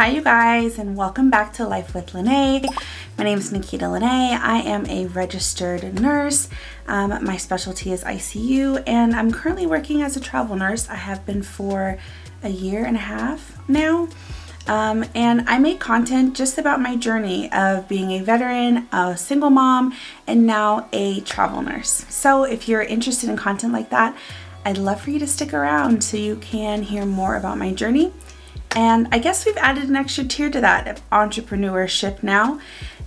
Hi you guys, and welcome back to Life with Lene. My name is Nikita Lene. I am a registered nurse. My specialty is ICU, and I'm currently working as a travel nurse. I have been for a year and a half now. And I make content just about my journey of being a veteran, a single mom, and now a travel nurse. So if you're interested in content like that, I'd love for you to stick around so you can hear more about my journey. And I guess we've added an extra tier to that of entrepreneurship now.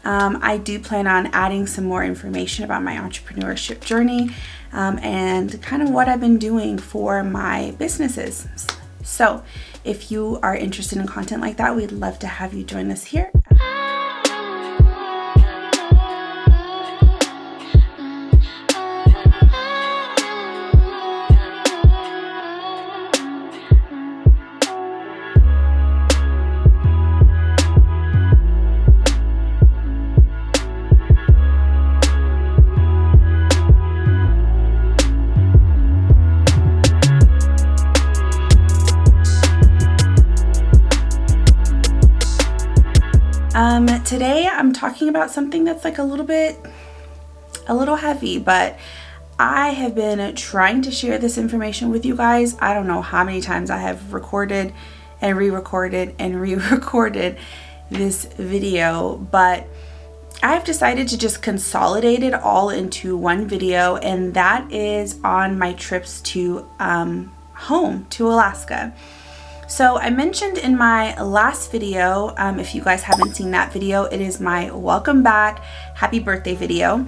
I do plan on adding some more information about my entrepreneurship journey and kind of what I've been doing for my businesses. So if you are interested in content like that, we'd love to have you join us here. Today I'm talking about something that's like a little heavy, but I have been trying to share this information with you guys. I don't know how many times I have recorded and re-recorded and re-recorded this video, but I've decided to just consolidate it all into one video, and that is on my trips to home to Alaska. So I mentioned in my last video, if you guys haven't seen that video, it is my welcome back, happy birthday video.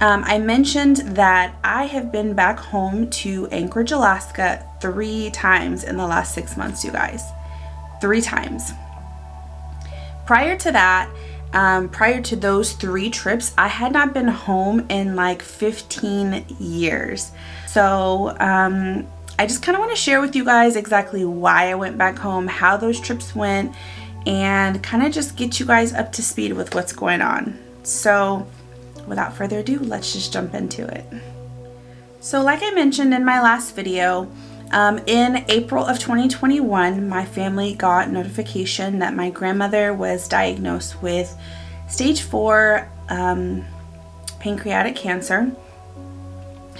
I mentioned that I have been back home to Anchorage, Alaska 3 times in the last 6 months, you guys. 3 times. Prior to that, prior to those 3 trips, I had not been home in like 15 years. So, I just kind of want to share with you guys exactly why I went back home, how those trips went, and kind of just get you guys up to speed with what's going on. So without further ado, let's just jump into it. So like I mentioned in my last video, in April of 2021, my family got notification that my grandmother was diagnosed with stage 4 pancreatic cancer.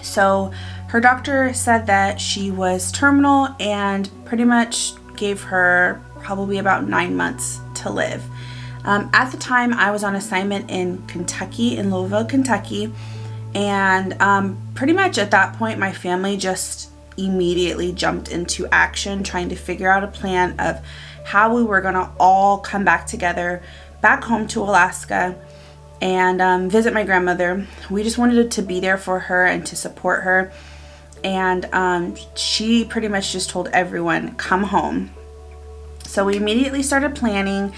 So her doctor said that she was terminal and pretty much gave her probably about 9 months to live. At the time, I was on assignment in Kentucky, in Louisville, Kentucky, and pretty much at that point, my family just immediately jumped into action, trying to figure out a plan of how we were gonna all come back together, back home to Alaska, and visit my grandmother. We just wanted to be there for her and to support her. And she pretty much just told everyone, come home. So we immediately started planning.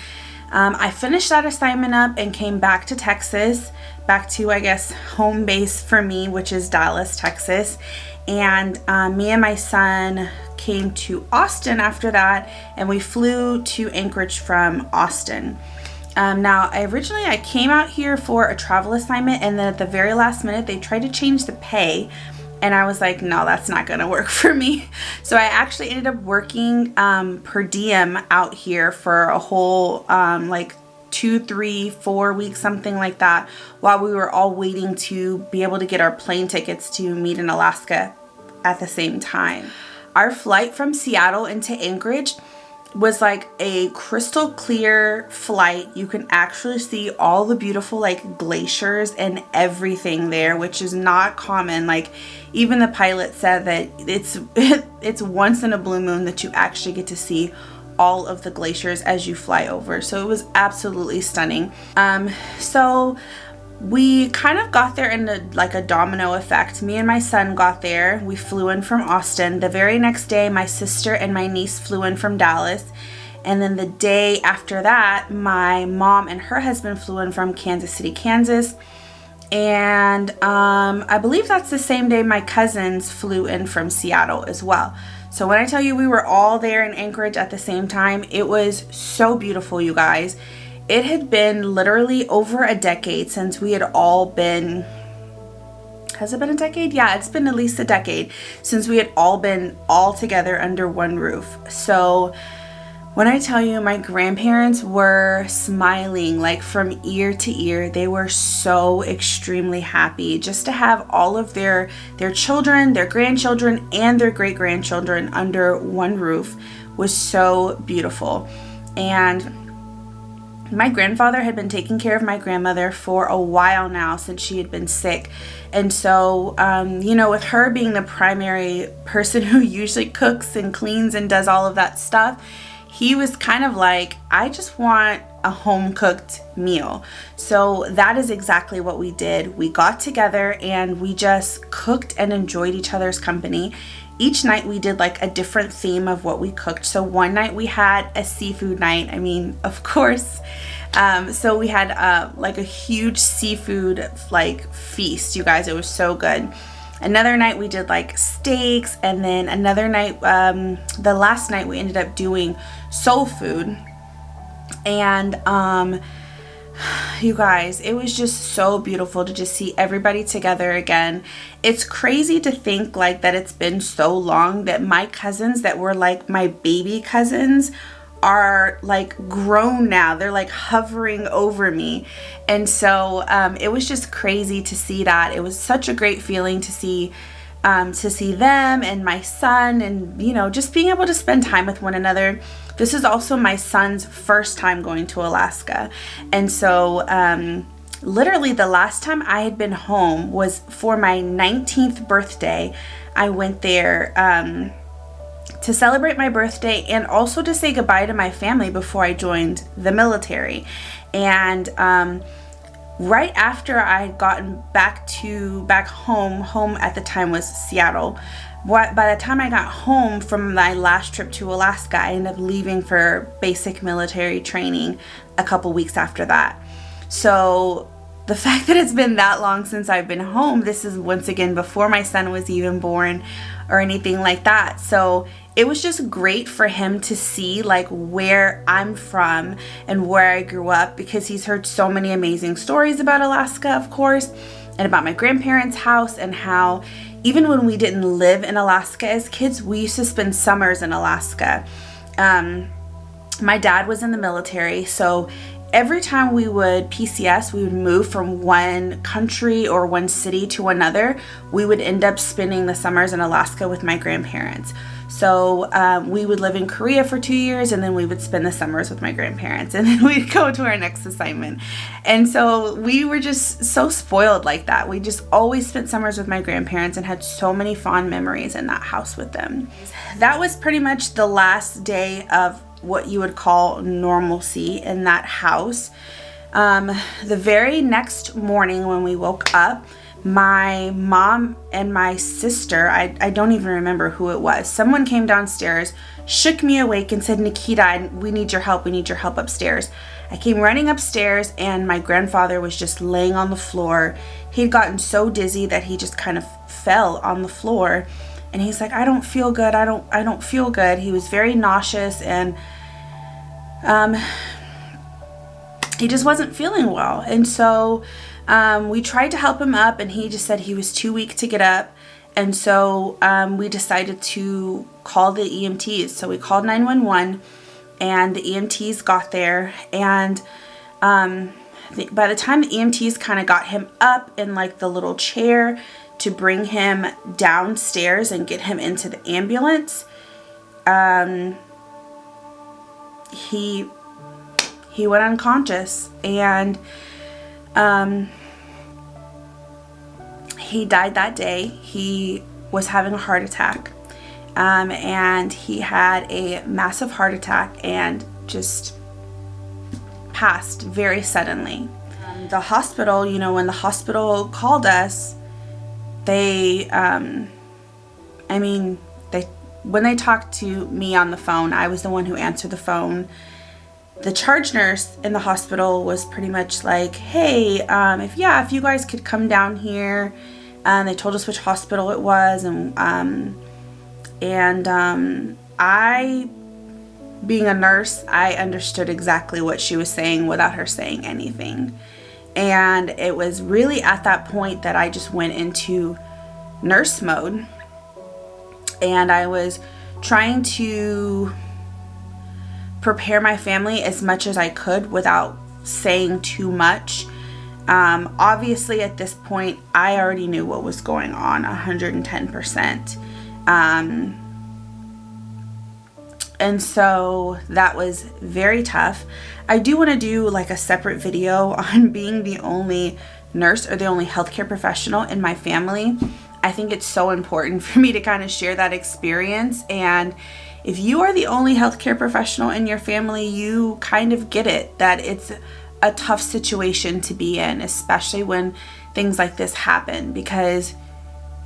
I finished that assignment up and came back to Texas, back to, I guess, home base for me, which is Dallas, Texas. And me and my son came to Austin after that, and we flew to Anchorage from Austin. Now, I came out here for a travel assignment, and then at the very last minute, they tried to change the pay. And I was like, no, that's not gonna work for me. So I actually ended up working per diem out here for a whole like 2, 3, 4 weeks, something like that, while we were all waiting to be able to get our plane tickets to meet in Alaska at the same time. Our flight from Seattle into Anchorage was like a crystal clear flight. You can actually see all the beautiful like glaciers and everything there, which is not common. Like even the pilot said that it's once in a blue moon that you actually get to see all of the glaciers as you fly over. So it was absolutely stunning. So we kind of got there in a domino effect. Me and my son got there. We flew in from Austin. The very next day, my sister and my niece flew in from Dallas. And then the day after that, my mom and her husband flew in from Kansas City, Kansas. And I believe that's the same day my cousins flew in from Seattle as well. So when I tell you we were all there in Anchorage at the same time, it was so beautiful, you guys. It had been literally over a decade since we had all been, has it been a decade? Yeah, it's been at least a decade since we had all been all together under one roof. So When I tell you, my grandparents were smiling like from ear to ear. They were so extremely happy just to have all of their children, their grandchildren, and their great-grandchildren under one roof was so beautiful. And my grandfather had been taking care of my grandmother for a while now, since she had been sick. And so, with her being the primary person who usually cooks and cleans and does all of that stuff, he was kind of like, I just want a home cooked meal. So that is exactly what we did. We got together and we just cooked and enjoyed each other's company. Each night we did like a different theme of what we cooked. So one night we had a seafood night. I mean, of course. So we had like a huge seafood like feast, you guys. It was so good. Another night we did like steaks, and then another night, the last night we ended up doing soul food. And you guys, it was just so beautiful to just see everybody together again. It's crazy to think like that it's been so long that my cousins that were like my baby cousins are like grown now. They're like hovering over me. And so it was just crazy to see that. It was such a great feeling to see them and my son, and just being able to spend time with one another. This is also my son's first time going to Alaska. And so literally the last time I had been home was for my 19th birthday. I went there to celebrate my birthday and also to say goodbye to my family before I joined the military. And right after I had gotten back home at the time was Seattle. By the time I got home from my last trip to Alaska, I ended up leaving for basic military training a couple weeks after that. So the fact that it's been that long since I've been home, this is once again before my son was even born or anything like that. So it was just great for him to see like where I'm from and where I grew up, because he's heard so many amazing stories about Alaska, of course, and about my grandparents' house, and how even when we didn't live in Alaska as kids, we used to spend summers in Alaska. My dad was in the military, so every time we would PCS, we would move from one country or one city to another, we would end up spending the summers in Alaska with my grandparents. So we would live in Korea for 2 years, and then we would spend the summers with my grandparents, and then we'd go to our next assignment. And so we were just so spoiled like that. We just always spent summers with my grandparents and had so many fond memories in that house with them. That was pretty much the last day of what you would call normalcy in that house. The very next morning when we woke up, my mom and my sister, I don't even remember who it was, someone came downstairs, shook me awake and said, Nikita, we need your help upstairs. I came running upstairs, and my grandfather was just laying on the floor. He'd gotten so dizzy that he just kind of fell on the floor, and he's like, I don't feel good, I don't feel good. He was very nauseous, and he just wasn't feeling well. And so we tried to help him up, and he just said he was too weak to get up. And so we decided to call the EMTs. So we called 911, and the EMTs got there. And by the time the EMTs kind of got him up in like the little chair to bring him downstairs and get him into the ambulance, he went unconscious, and he died that day. He was having a heart attack, and he had a massive heart attack and just passed very suddenly. The hospital, when the hospital called us, when they talked to me on the phone, I was the one who answered the phone. The charge nurse in the hospital was pretty much like, hey, if you guys could come down here. They told us which hospital it was, and I, being a nurse, I understood exactly what she was saying without her saying anything. And it was really at that point that I just went into nurse mode, and I was trying to prepare my family as much as I could without saying too much. Obviously at this point, I already knew what was going on 110%. And so that was very tough. I do want to do like a separate video on being the only nurse or the only healthcare professional in my family. I think it's so important for me to kind of share that experience. And if you are the only healthcare professional in your family, you kind of get it, that it's a tough situation to be in, especially when things like this happen, because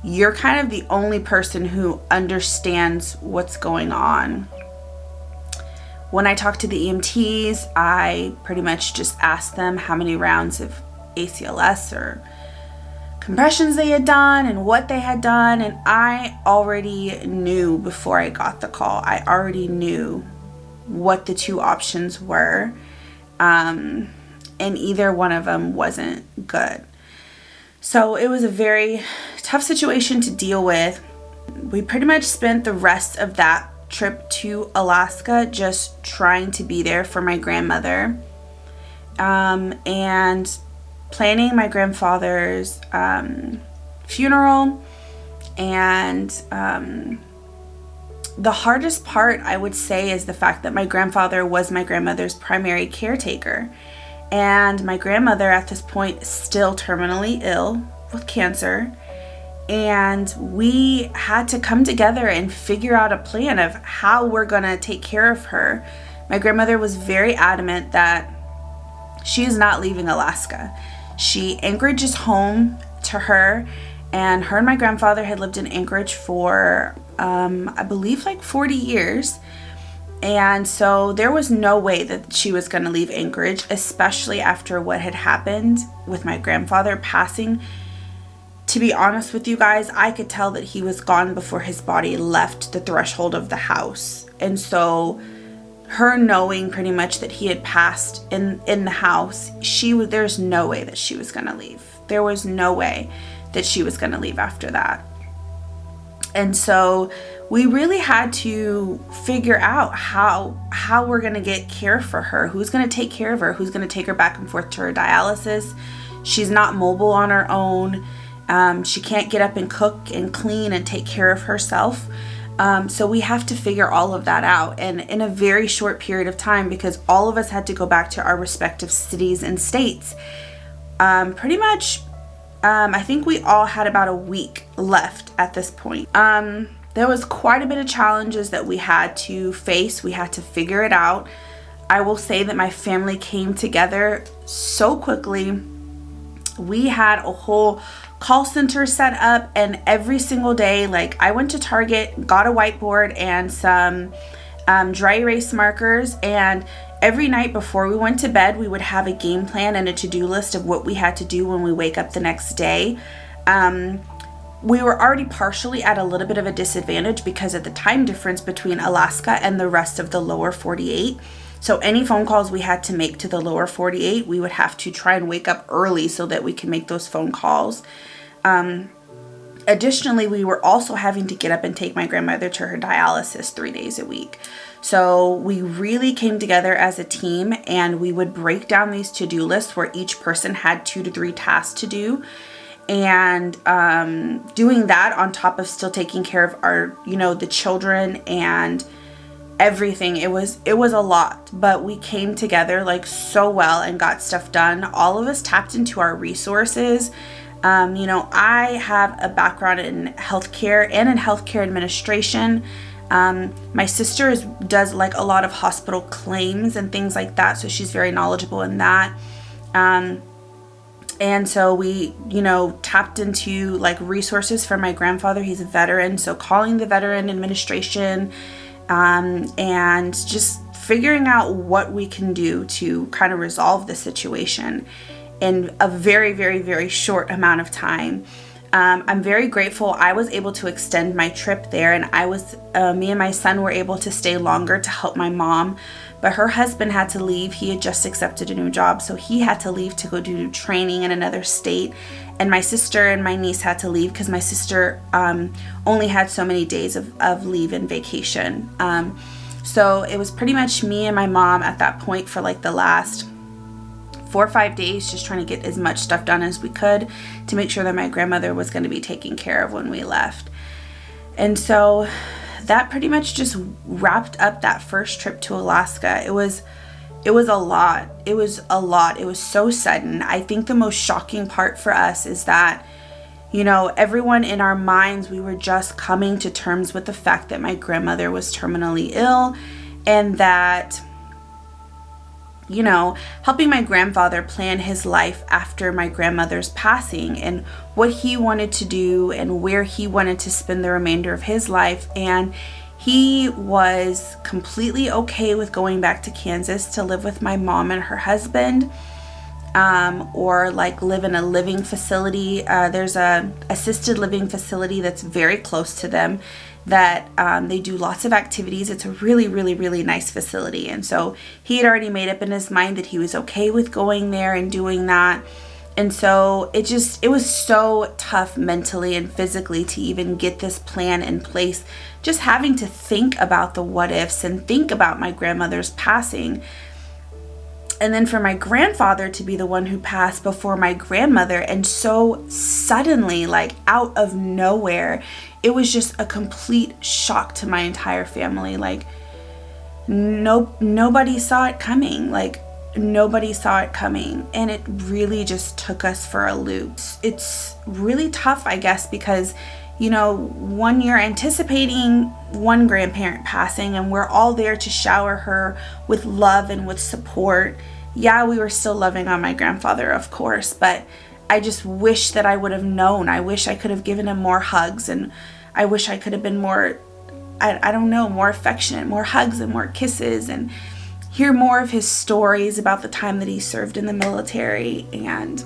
you're kind of the only person who understands what's going on. When I talked to the EMTs, I pretty much just asked them how many rounds of ACLS or compressions they had done and what they had done, and I already knew before I got the call. I already knew what the two options were, and either one of them wasn't good. So it was a very tough situation to deal with. We pretty much spent the rest of that trip to Alaska just trying to be there for my grandmother, and planning my grandfather's funeral. And the hardest part, I would say, is the fact that my grandfather was my grandmother's primary caretaker, and my grandmother at this point is still terminally ill with cancer. And we had to come together and figure out a plan of how we're gonna take care of her. My grandmother was very adamant that she is not leaving Alaska. Anchorage is home to her, and her and my grandfather had lived in Anchorage for, I believe, like 40 years. And so there was no way that she was gonna leave Anchorage, especially after what had happened with my grandfather passing. To be honest with you guys, I could tell that he was gone before his body left the threshold of the house. And so her knowing pretty much that he had passed in the house, there's no way that she was going to leave. There was no way that she was going to leave after that. And so we really had to figure out how we're going to get care for her, who's going to take care of her, who's going to take her back and forth to her dialysis. She's not mobile on her own. She can't get up and cook and clean and take care of herself. So we have to figure all of that out, and in a very short period of time, because all of us had to go back to our respective cities and states. Pretty much, I think we all had about a week left at this point. There was quite a bit of challenges that we had to face. We had to figure it out. I will say that my family came together so quickly. We had a whole call center set up, and every single day, like, I went to Target, got a whiteboard and some dry erase markers, and every night before we went to bed, we would have a game plan and a to-do list of what we had to do when we wake up the next day. We were already partially at a little bit of a disadvantage because of the time difference between Alaska and the rest of the lower 48. So any phone calls we had to make to the lower 48, we would have to try and wake up early so that we can make those phone calls. Additionally, we were also having to get up and take my grandmother to her dialysis 3 days a week. So we really came together as a team, and we would break down these to-do lists where each person had 2 to 3 tasks to do. And doing that on top of still taking care of our, the children and everything. It was a lot, but we came together like so well and got stuff done. All of us tapped into our resources. I have a background in healthcare and in healthcare administration. My sister does like a lot of hospital claims and things like that, so she's very knowledgeable in that. And so we, tapped into like resources for my grandfather. He's a veteran, so calling the veteran administration, and just figuring out what we can do to kind of resolve the situation in a very, very, very short amount of time. I'm very grateful I was able to extend my trip there, and me and my son were able to stay longer to help my mom, but her husband had to leave. He had just accepted a new job, so he had to leave to go do training in another state, and my sister and my niece had to leave because my sister only had so many days of leave and vacation. So it was pretty much me and my mom at that point for like the last 4 or 5 days, just trying to get as much stuff done as we could to make sure that my grandmother was going to be taken care of when we left. And so that pretty much just wrapped up that first trip to Alaska. It was a lot. It was a lot. It was so sudden. I think the most shocking part for us is that, you know, everyone in our minds, we were just coming to terms with the fact that my grandmother was terminally ill, and that, you know, helping my grandfather plan his life after my grandmother's passing and what he wanted to do and where he wanted to spend the remainder of his life. And he was completely okay with going back to Kansas to live with my mom and her husband, or like live in a living facility. There's a assisted living facility that's very close to them that they do lots of activities. It's a really, really, really nice facility. And so he had already made up in his mind that he was okay with going there and doing that. And so it was so tough mentally and physically to even get this plan in place, just having to think about the what ifs and think about my grandmother's passing. And then for my grandfather to be the one who passed before my grandmother, and so suddenly, like out of nowhere, it was just a complete shock to my entire family. Like nobody saw it coming. Like nobody saw it coming, and it really just took us for a loop. It's really tough, I guess, because, you know, one year anticipating one grandparent passing, and we're all there to shower her with love and with support. Yeah, we were still loving on my grandfather, of course, but I just wish that I would have known. I wish I could have given him more hugs, and I wish I could have been more, I don't know, more affectionate, more hugs and more kisses, and hear more of his stories about the time that he served in the military, and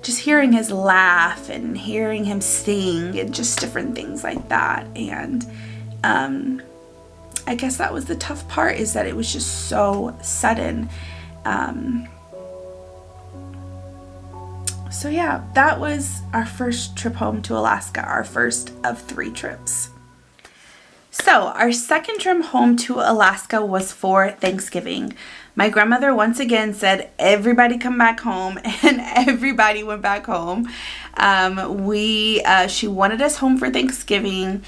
just hearing his laugh and hearing him sing and just different things like that. And I guess that was the tough part, is that it was just so sudden. So yeah, that was our first trip home to Alaska, our first of 3 trips. So our second trip home to Alaska was for Thanksgiving. My grandmother once again said, everybody come back home, and everybody went back home. She wanted us home for Thanksgiving.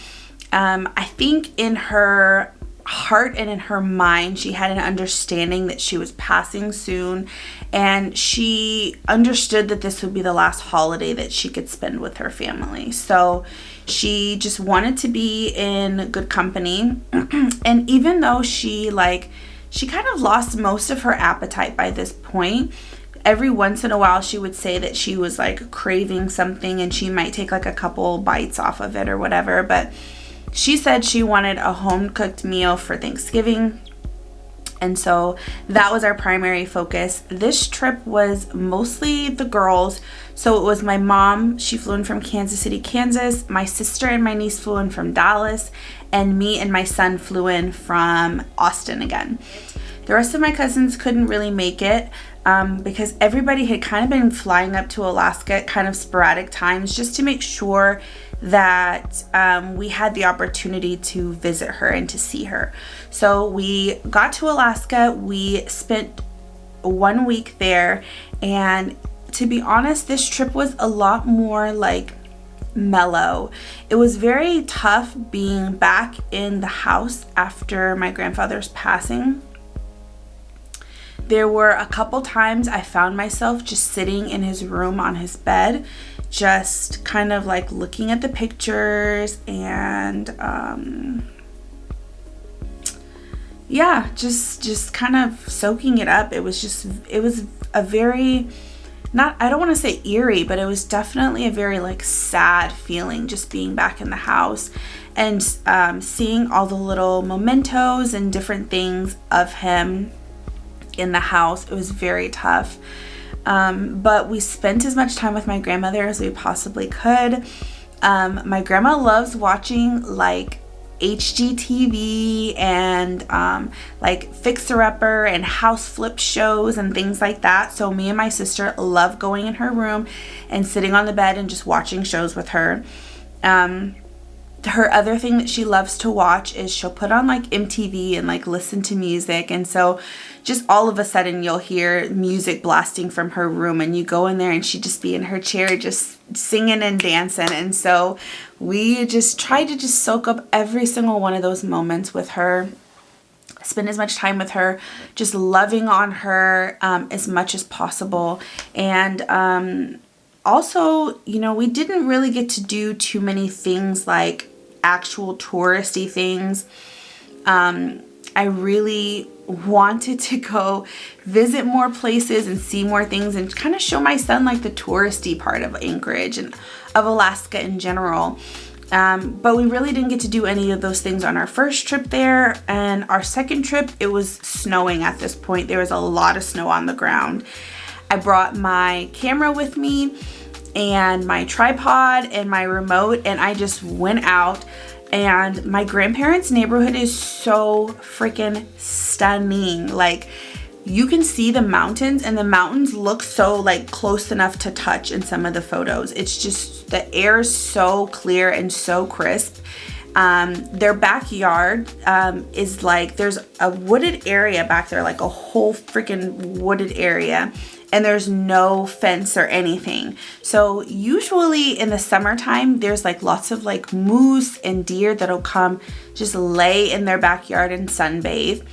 I think in her heart and in her mind, she had an understanding that she was passing soon, and she understood that this would be the last holiday that she could spend with her family. So she just wanted to be in good company. And even though she kind of lost most of her appetite by this point, every once in a while she would say that she was like craving something, and she might take like a couple bites off of it or whatever. But she said she wanted a home-cooked meal for Thanksgiving, and so that was our primary focus. This trip was mostly the girls. So it was my mom, she flew in from Kansas City, Kansas. My sister and my niece flew in from Dallas, and me and my son flew in from Austin again. The rest of my cousins couldn't really make it because everybody had kind of been flying up to Alaska at kind of sporadic times, just to make sure that we had the opportunity to visit her and to see her. So we got to Alaska, we spent 1 week there, and to be honest, this trip was a lot more like mellow. It was very tough being back in the house after my grandfather's passing. There were a couple times I found myself just sitting in his room on his bed, just kind of like looking at the pictures and just kind of soaking it up. It was a very, I don't want to say eerie, but it was definitely a very like sad feeling, just being back in the house and seeing all the little mementos and different things of him in the house. It was very tough. But we spent as much time with my grandmother as we possibly could. My grandma loves watching like HGTV and like Fixer Upper and house flip shows and things like that. So me and my sister love going in her room and sitting on the bed and just watching shows with her. her other thing that she loves to watch is she'll put on like MTV and like listen to music. And so just all of a sudden you'll hear music blasting from her room, and you go in there and she'd just be in her chair just singing and dancing. And so we just try to just soak up every single one of those moments with her, spend as much time with her, just loving on her as much as possible. And also, you know, we didn't really get to do too many things like actual touristy things. I really wanted to go visit more places and see more things and kind of show my son like the touristy part of Anchorage and of Alaska in general. But we really didn't get to do any of those things on our first trip there. And our second trip, it was snowing at this point. There was a lot of snow on the ground. I brought my camera with me and my tripod and my remote, and I just went out. And my grandparents' neighborhood is so freaking stunning. Like, you can see the mountains, and the mountains look so like close enough to touch in some of the photos. It's just, the air is so clear and so crisp. Their backyard is like, there's a wooded area back there, like a whole freaking wooded area, and there's no fence or anything. So usually in the summertime, there's like lots of like moose and deer that'll come just lay in their backyard and sunbathe.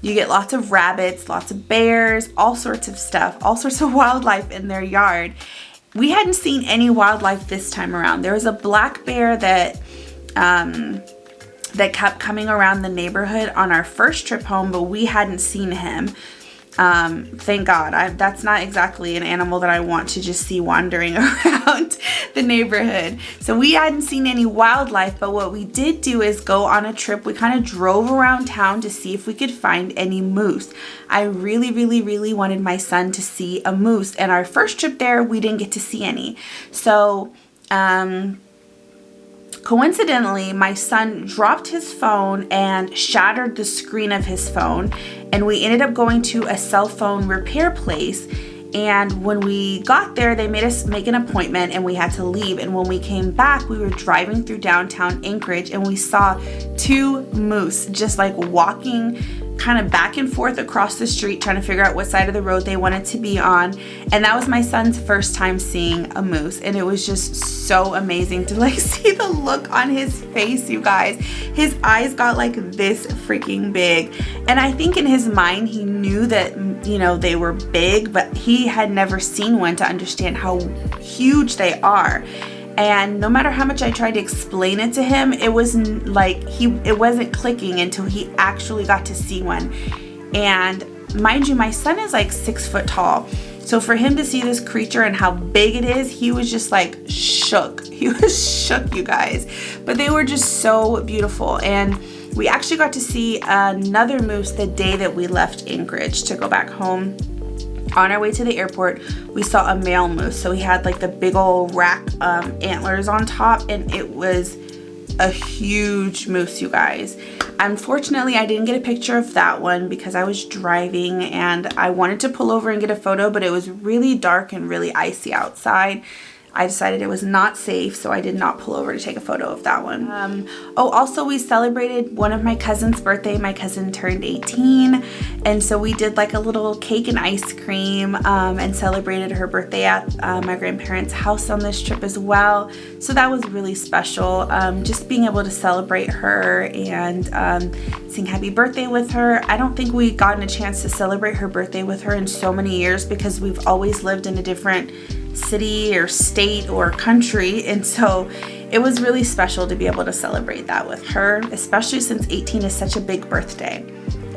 You get lots of rabbits, lots of bears, all sorts of stuff, all sorts of wildlife in their yard. We hadn't seen any wildlife this time around. There was a black bear that kept coming around the neighborhood on our first trip home, but we hadn't seen him. Thank God. That's not exactly an animal that I want to just see wandering around the neighborhood. So we hadn't seen any wildlife, but what we did do is go on a trip. We kind of drove around town to see if we could find any moose. I really, really, really wanted my son to see a moose, and our first trip there, we didn't get to see any. So, coincidentally, my son dropped his phone and shattered the screen of his phone, and we ended up going to a cell phone repair place. And when we got there, they made us make an appointment, and we had to leave. And when we came back, we were driving through downtown Anchorage, and we saw 2 moose just like walking kind of back and forth across the street, trying to figure out what side of the road they wanted to be on. And that was my son's first time seeing a moose, and it was just so amazing to like see the look on his face, you guys. His eyes got like this freaking big, and I think in his mind he knew that, you know, they were big, but he had never seen one to understand how huge they are. And no matter how much I tried to explain it to him, it was like it wasn't clicking until he actually got to see one. And mind you, my son is like 6 foot tall. So for him to see this creature and how big it is, he was just like shook. He was shook, you guys. But they were just so beautiful. And we actually got to see another moose the day that we left Anchorage to go back home. On our way to the airport, we saw a male moose. So he had like the big old rack antlers on top, and it was a huge moose, you guys. Unfortunately, I didn't get a picture of that one because I was driving and I wanted to pull over and get a photo, but it was really dark and really icy outside. I decided it was not safe, so I did not pull over to take a photo of that one. Also, we celebrated one of my cousin's birthday. My cousin turned 18, and so we did like a little cake and ice cream and celebrated her birthday at my grandparents' house on this trip as well. So that was really special, just being able to celebrate her and sing happy birthday with her. I don't think we've gotten a chance to celebrate her birthday with her in so many years because we've always lived in a different city or state or country, and so it was really special to be able to celebrate that with her, especially since 18 is such a big birthday.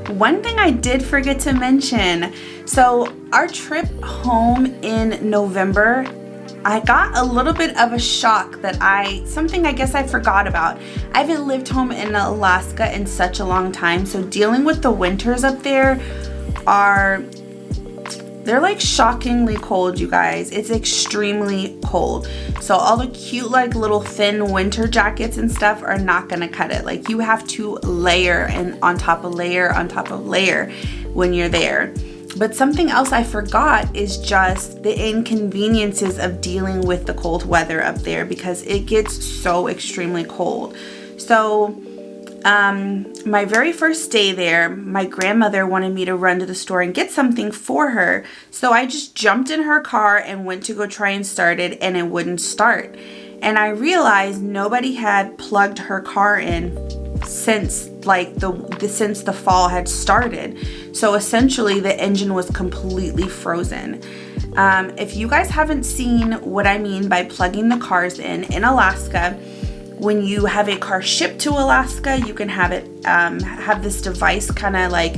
One thing I did forget to mention, so our trip home in November, I got a little bit of a shock that something I guess I forgot about. I haven't lived home in Alaska in such a long time, so dealing with the winters up there they're like shockingly cold, you guys. It's extremely cold. So all the cute like little thin winter jackets and stuff are not gonna cut it. Like, you have to layer and on top of layer on top of layer when you're there. But something else I forgot is just the inconveniences of dealing with the cold weather up there because it gets so extremely cold. So my very first day there, my grandmother wanted me to run to the store and get something for her. So I just jumped in her car and went to go try and start it, and it wouldn't start. And I realized nobody had plugged her car in since since the fall had started. So essentially the engine was completely frozen. If you guys haven't seen what I mean by plugging the cars in Alaska, when you have a car shipped to Alaska, you can have it have this device kind of like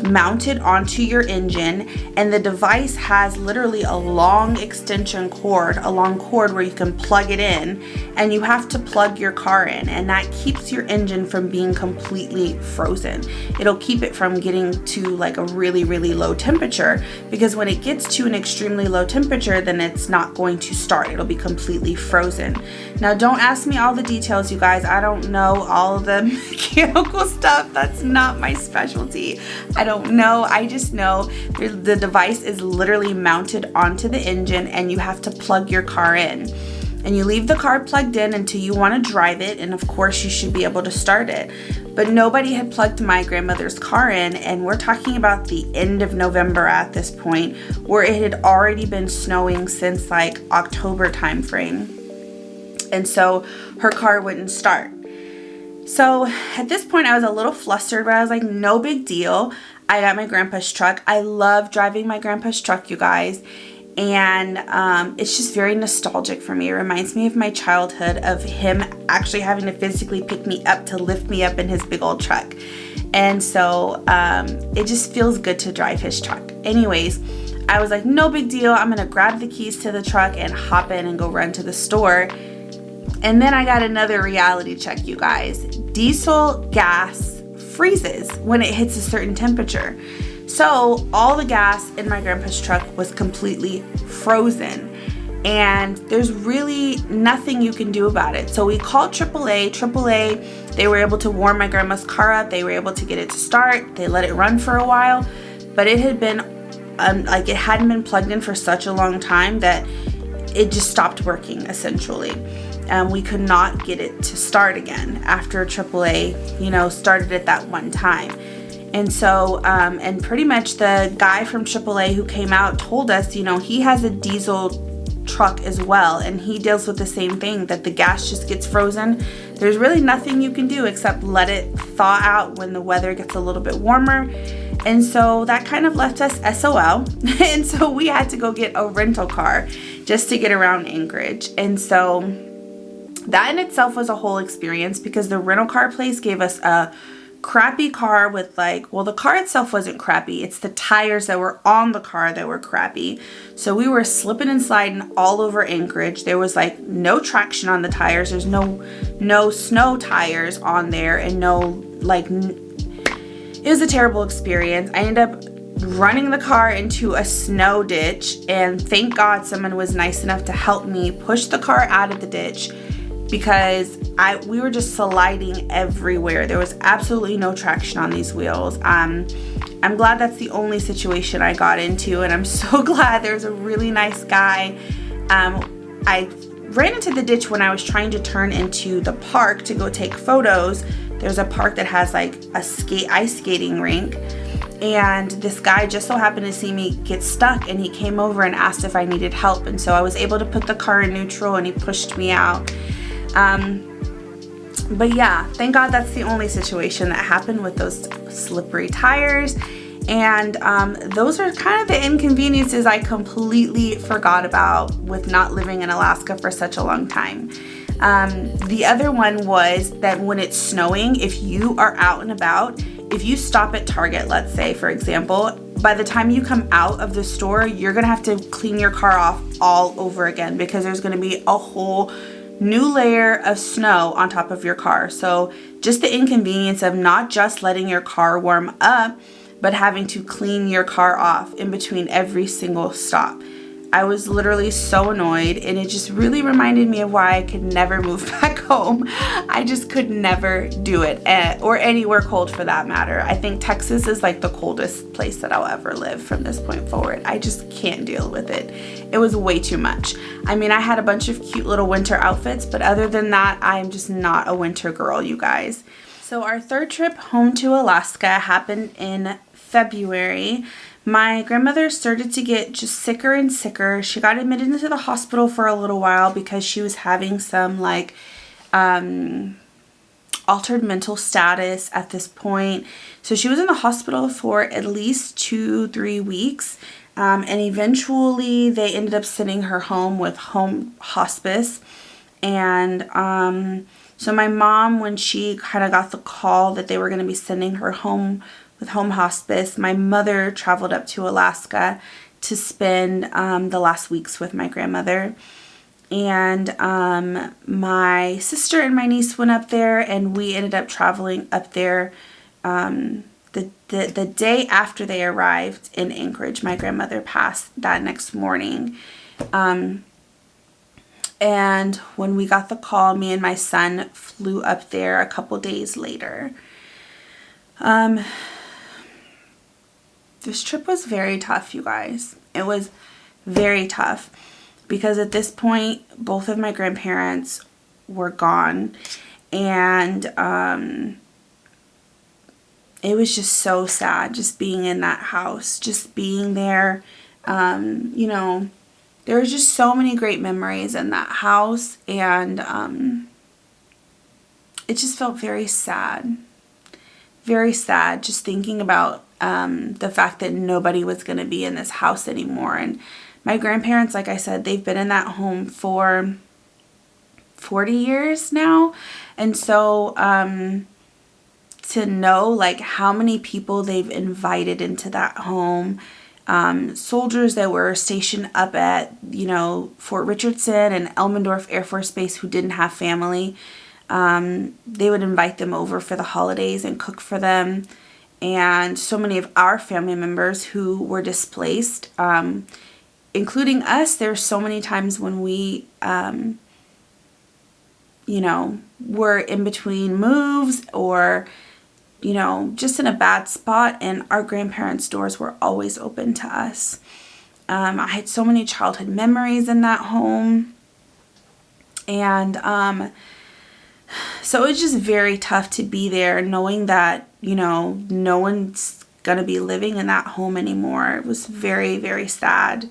mounted onto your engine, and the device has literally a long extension cord, a long cord where you can plug it in, and you have to plug your car in, and that keeps your engine from being completely frozen. It'll keep it from getting to like a really, really low temperature, because when it gets to an extremely low temperature, then it's not going to start. It'll be completely frozen. Now, don't ask me all the details, you guys. I don't know all of the mechanical stuff. That's not my specialty. I don't know. I just know the device is literally mounted onto the engine, and you have to plug your car in. And you leave the car plugged in until you want to drive it, and of course you should be able to start it. But nobody had plugged my grandmother's car in, and we're talking about the end of November at this point, where it had already been snowing since like October time frame. And so her car wouldn't start. So at this point I was a little flustered, but I was like, no big deal. I got my grandpa's truck. I love driving my grandpa's truck, you guys. And it's just very nostalgic for me. It reminds me of my childhood, of him actually having to physically pick me up to lift me up in his big old truck. And so it just feels good to drive his truck. Anyways, I was like, no big deal. I'm gonna grab the keys to the truck and hop in and go run to the store. And then I got another reality check, you guys. Diesel gas freezes when it hits a certain temperature. So all the gas in my grandpa's truck was completely frozen, and there's really nothing you can do about it. So we called AAA. They were able to warm my grandma's car up. They were able to get it to start. They let it run for a while, but it had been it hadn't been plugged in for such a long time that it just stopped working essentially. We could not get it to start again after AAA, started it that one time. And so, and pretty much the guy from AAA who came out told us, he has a diesel truck as well, and he deals with the same thing, that the gas just gets frozen. There's really nothing you can do except let it thaw out when the weather gets a little bit warmer. And so that kind of left us SOL. And so we had to go get a rental car just to get around Anchorage. And so that in itself was a whole experience, because the rental car place gave us a crappy car with the car itself wasn't crappy. It's the tires that were on the car that were crappy. So we were slipping and sliding all over Anchorage. There was no traction on the tires. There's no snow tires on there, and it was a terrible experience. I ended up running the car into a snow ditch, and thank God someone was nice enough to help me push the car out of the ditch, because we were just sliding everywhere. There was absolutely no traction on these wheels. I'm glad that's the only situation I got into, and I'm so glad there's a really nice guy. I ran into the ditch when I was trying to turn into the park to go take photos. There's a park that has a ice skating rink, and this guy just so happened to see me get stuck, and he came over and asked if I needed help, and so I was able to put the car in neutral, and he pushed me out. But yeah, thank God that's the only situation that happened with those slippery tires. And those are kind of the inconveniences I completely forgot about with not living in Alaska for such a long time. The other one was that when it's snowing, if you are out and about, if you stop at Target, let's say, for example, by the time you come out of the store, you're gonna have to clean your car off all over again, because there's gonna be a whole new layer of snow on top of your car. So just the inconvenience of not just letting your car warm up, but having to clean your car off in between every single stop. I was literally so annoyed, and it just really reminded me of why I could never move back home. I just could never do it, or anywhere cold for that matter. I think Texas is like the coldest place that I'll ever live from this point forward. I just can't deal with it. It was way too much. I mean, I had a bunch of cute little winter outfits, but other than that, I'm just not a winter girl, you guys. So our third trip home to Alaska happened in February. My grandmother started to get just sicker and sicker. She got admitted into the hospital for a little while because she was having some like altered mental status at this point. So she was in the hospital for at least 2-3 weeks. And eventually they ended up sending her home with home hospice. And so my mom, when she kind of got the call that they were going to be sending her home with home hospice, my mother traveled up to Alaska to spend the last weeks with my grandmother. And my sister and my niece went up there, and we ended up traveling up there the day after they arrived in Anchorage. My grandmother passed that next morning. And when we got the call, me and my son flew up there a couple days later. This trip was very tough, you guys. It was very tough because at this point, both of my grandparents were gone. And it was just so sad just being in that house, just being there. You know, there were just so many great memories in that house. And it just felt very sad. Very sad just thinking about the fact that nobody was going to be in this house anymore. And my grandparents, like I said, they've been in that home for 40 years now. And so to know like how many people they've invited into that home, soldiers that were stationed up at, you know, Fort Richardson and Elmendorf Air Force Base who didn't have family, they would invite them over for the holidays and cook for them. And so many of our family members who were displaced, including us, there's so many times when we, you know, were in between moves or, you know, just in a bad spot, and our grandparents' doors were always open to us. I had so many childhood memories in that home. And so it was just very tough to be there knowing that, you know, no one's going to be living in that home anymore. It was very, very sad.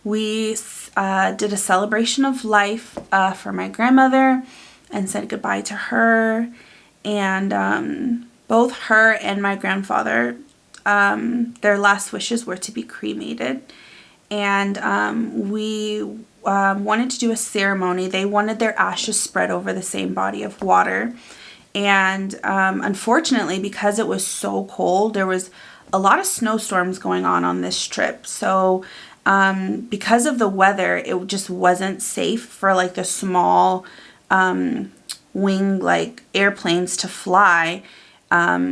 We did a celebration of life for my grandmother and said goodbye to her. And both her and my grandfather, their last wishes were to be cremated. And we wanted to do a ceremony. They wanted their ashes spread over the same body of water. And unfortunately, because it was so cold, there was a lot of snowstorms going on this trip. So because of the weather, it just wasn't safe for like the small wing like airplanes to fly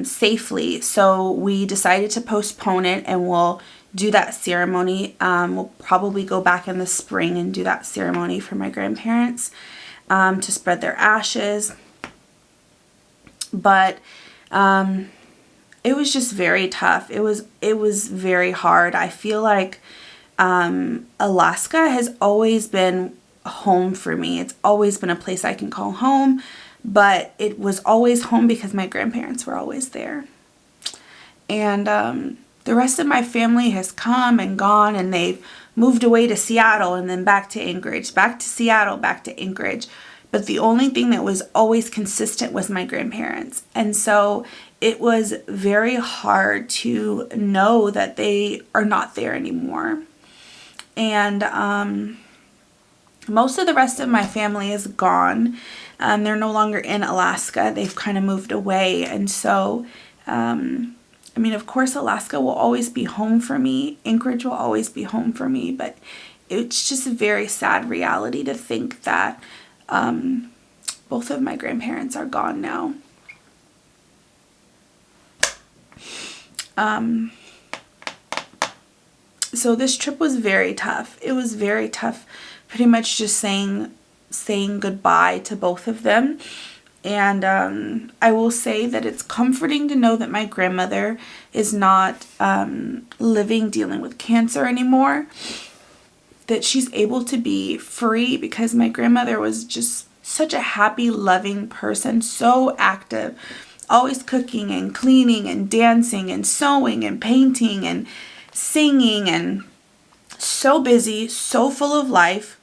safely. So we decided to postpone it, and we'll do that ceremony. We'll probably go back in the spring and do that ceremony for my grandparents to spread their ashes. But it was just very tough. It was very hard. I feel like Alaska has always been home for me. It's always been a place I can call home, but it was always home because my grandparents were always there. And the rest of my family has come and gone, and they've moved away to Seattle and then back to Anchorage, back to Seattle, back to Anchorage. But the only thing that was always consistent was my grandparents. And so it was very hard to know that they are not there anymore. And most of the rest of my family is gone. They're no longer in Alaska. They've kind of moved away. And so, I mean, of course, Alaska will always be home for me. Anchorage will always be home for me. But it's just a very sad reality to think that both of my grandparents are gone now. So this trip was very tough. It was very tough, pretty much just saying goodbye to both of them. And I will say that it's comforting to know that my grandmother is not living, dealing with cancer anymore, that she's able to be free, because my grandmother was just such a happy, loving person, so active, always cooking and cleaning and dancing and sewing and painting and singing, and so busy, so full of life.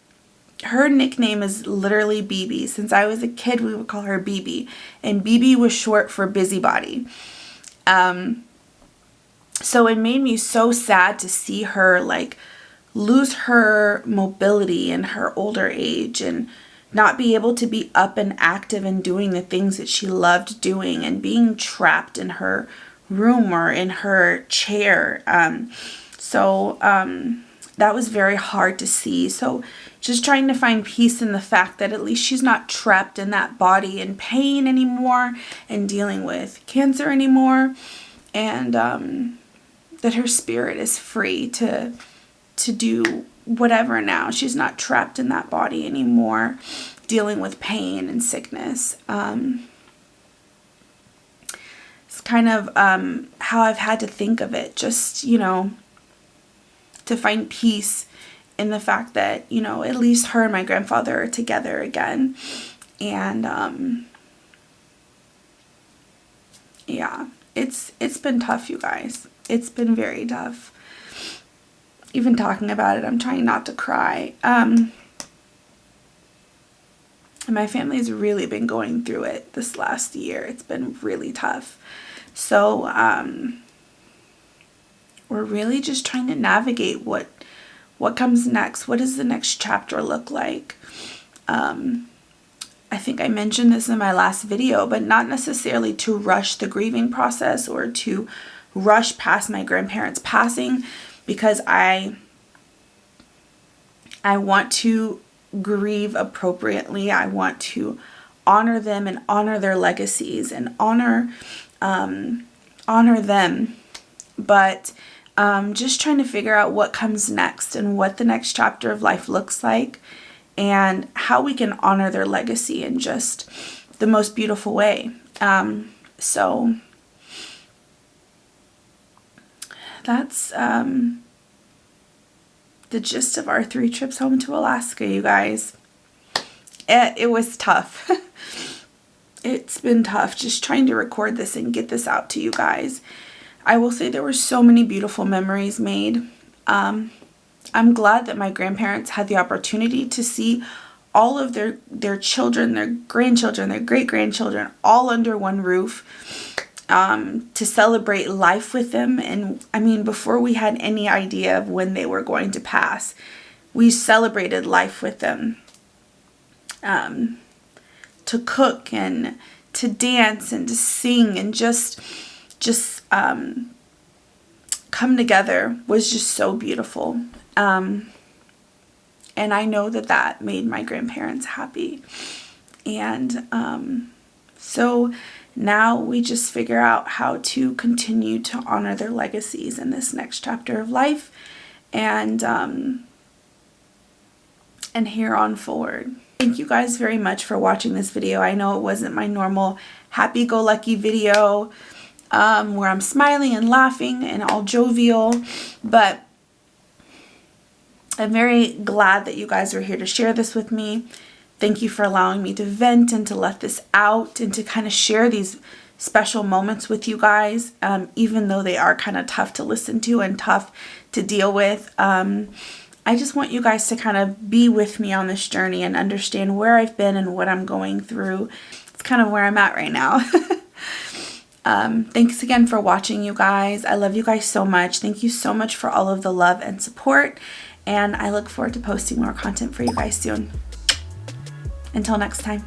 Her nickname is literally BB. Since I was a kid, we would call her BB, and BB was short for busybody. So it made me so sad to see her like lose her mobility in her older age and not be able to be up and active and doing the things that she loved doing, and being trapped in her room or in her chair. That was very hard to see. So just trying to find peace in the fact that at least she's not trapped in that body in pain anymore and dealing with cancer anymore, and that her spirit is free to do whatever now. She's not trapped in that body anymore, dealing with pain and sickness. It's kind of how I've had to think of it, just, to find peace in the fact that, at least her and my grandfather are together again. And yeah, it's been tough, you guys. It's been very tough. Even talking about it, I'm trying not to cry. And my family's really been going through it this last year. It's been really tough. So we're really just trying to navigate what comes next. What does the next chapter look like? I think I mentioned this in my last video, but not necessarily to rush the grieving process or to rush past my grandparents passing, because I want to grieve appropriately. I want to honor them and honor their legacies and honor them. But just trying to figure out what comes next and what the next chapter of life looks like, and how we can honor their legacy in just the most beautiful way. So that's the gist of our 3 trips home to Alaska, you guys. It was tough. It's been tough just trying to record this and get this out to you guys. I will say there were so many beautiful memories made. I'm glad that my grandparents had the opportunity to see all of their children, their grandchildren, their great-grandchildren, all under one roof, to celebrate life with them. And I mean, before we had any idea of when they were going to pass, we celebrated life with them. To cook and to dance and to sing and just come together was just so beautiful. And I know that made my grandparents happy. And so now we just figure out how to continue to honor their legacies in this next chapter of life, and here on forward. Thank you guys very much for watching this video. I know it wasn't my normal happy-go-lucky video where I'm smiling and laughing and all jovial, but I'm very glad that you guys are here to share this with me. Thank you for allowing me to vent and to let this out and to kind of share these special moments with you guys, even though they are kind of tough to listen to and tough to deal with. I just want you guys to kind of be with me on this journey and understand where I've been and what I'm going through. It's kind of where I'm at right now. Thanks again for watching, you guys. I love you guys so much. Thank you so much for all of the love and support, and I look forward to posting more content for you guys soon. Until next time.